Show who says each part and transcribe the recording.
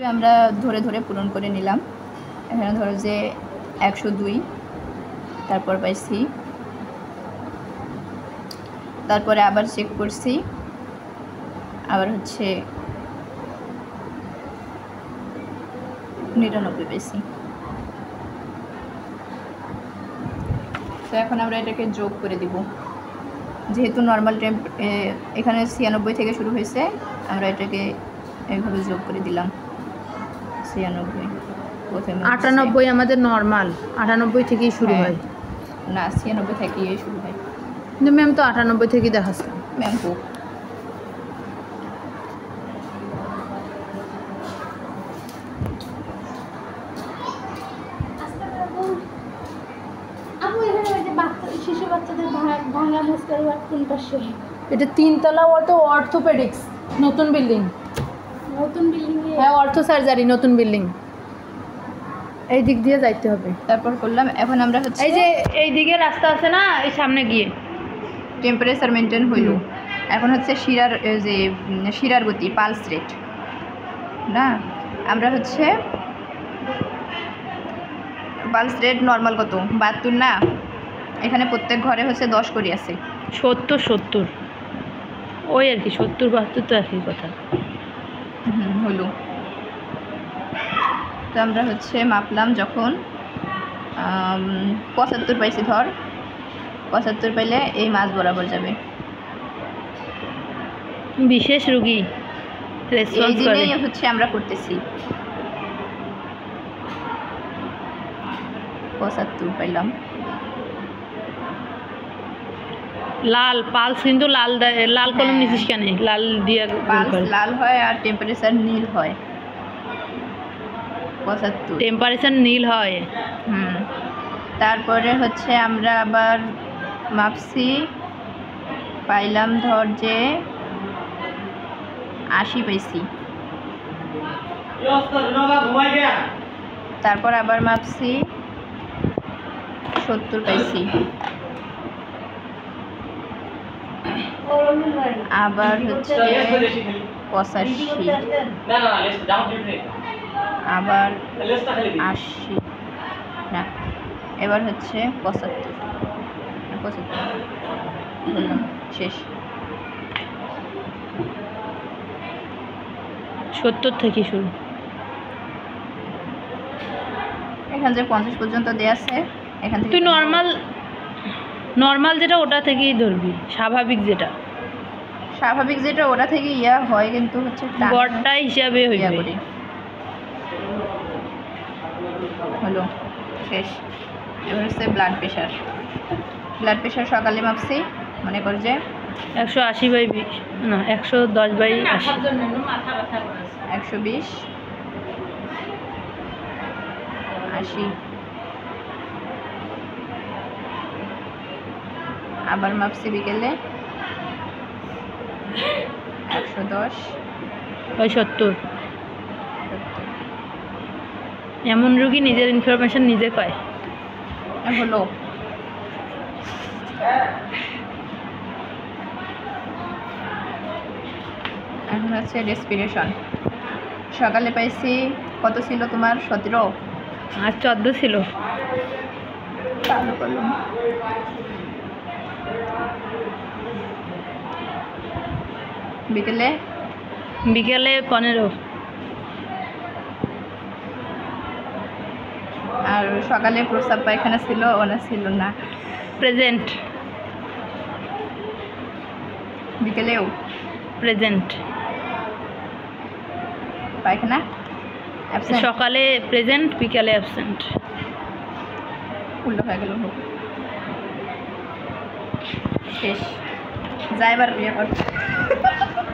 Speaker 1: আমরা ধরে ধরে পূরণ করে নিলাম। এখানে ধরো যে 102, তারপর পাইছি, তারপরে আবার চেক করছি, আবার হচ্ছে 99 পাইছি। তো এখন আমরা এটাকে যোগ করে দিব। যেহেতু নর্মাল টেম্প এখানে 96 থেকে শুরু হয়েছে, আমরা এটাকে এইভাবে যোগ করে দিলাম। 96 প্রথমে
Speaker 2: 98 আমাদের নর্মাল, 98 থেকেই শুরু হয়
Speaker 1: না, 96 থেকেই শুরু হয়।
Speaker 2: কিন্তু ম্যাম তো 98 থেকেই দেখাচ্ছে
Speaker 1: ম্যাম হোক।
Speaker 3: শিশু বাচ্চাদের ভাঙা মুস্কার ওয়ার্ড কোন পাশে?
Speaker 2: এটা 3 তলা অর্থোপেডিক্স, নতুন বিল্ডিং।
Speaker 3: নতুন বিল্ডিং এ?
Speaker 2: হ্যাঁ, অর্থো সার্জারি, নতুন বিল্ডিং। এই দিক দিয়ে যাইতে হবে।
Speaker 1: তারপর করলাম। এখন আমরা হচ্ছে
Speaker 2: এই যে এই দিকে রাস্তা আছে না, এই সামনে গিয়ে
Speaker 1: টেম্পারেচার মেনটেন হইল। এখন হচ্ছে শিরার গতি, পালস রেট না, আমরা হচ্ছে পালস রেট নর্মাল কত 72 না, এখানে প্রত্যেক ঘরে হচ্ছে 10 করে আছে।
Speaker 2: 70 ওই আর কি, 70-72 তো একই কথা।
Speaker 1: হলো। তো আমরা হচ্ছে মাপলাম, যখন 75 পাইছি, ধর 75 পাইলে এই মাছ বরাবর যাবে।
Speaker 2: বিশেষ রোগী
Speaker 1: এই দিনেই হচ্ছে আমরা করতেছি। 75 পাইলাম।
Speaker 2: লাল পালস, কিন্তু লাল কলম নিছিস কেন? লাল দিয়ে
Speaker 1: পালস লাল হয় আর টেম্পারেচার নীল হয়। 75
Speaker 2: টেম্পারেচার নীল হয়।
Speaker 1: তারপরে হচ্ছে আমরা আবার মাপছি, পাইলাম ধর যে 80 পাইছি। তারপর আবার মাপছি, 70 পাইছি। আবার হচ্ছে 85, আবার 80 না, এবার হচ্ছে 75 বললাম, শেষ।
Speaker 2: 70 থেকে শুরু।
Speaker 1: এখান থেকে 50 পর্যন্ত দেয়া আছে। এখান থেকে
Speaker 2: তুই নর্মাল যেটা ওটা থেকেই ধরবি, স্বাভাবিক যেটা
Speaker 1: ওটা থেকে হয়, কিন্তু হচ্ছে
Speaker 2: গড়টা হিসাবে হইবে।
Speaker 1: হলো, শেষ। এবার হচ্ছে ব্লাড প্রেশার সকালে মাপছি, মনে কর যে
Speaker 2: 180/20 না 110/80,
Speaker 1: 120, 80। আবার মাপছি বিকেলে 110,
Speaker 2: 70। এমন রোগী নিজের ইনফরমেশন নিজে পায়।
Speaker 1: হলো। এখন হচ্ছে রেসপিরেশন। সকালে পাইছি, কত ছিল তোমার? 17
Speaker 2: আর 14 ছিল।
Speaker 1: চালু করলাম। বিকেলে
Speaker 2: 15।
Speaker 1: আর সকালে প্রস্রাব পায়খানা ছিল, ওনা ছিল না,
Speaker 2: প্রেজেন্ট।
Speaker 1: বিকেলেও
Speaker 2: প্রেজেন্ট।
Speaker 1: পায়খানা
Speaker 2: সকালে প্রেজেন্ট, বিকালে অ্যাবসেন্ট।
Speaker 1: উল্টো হয়ে গেল। শেষ। যাইবার বিয়ে কর।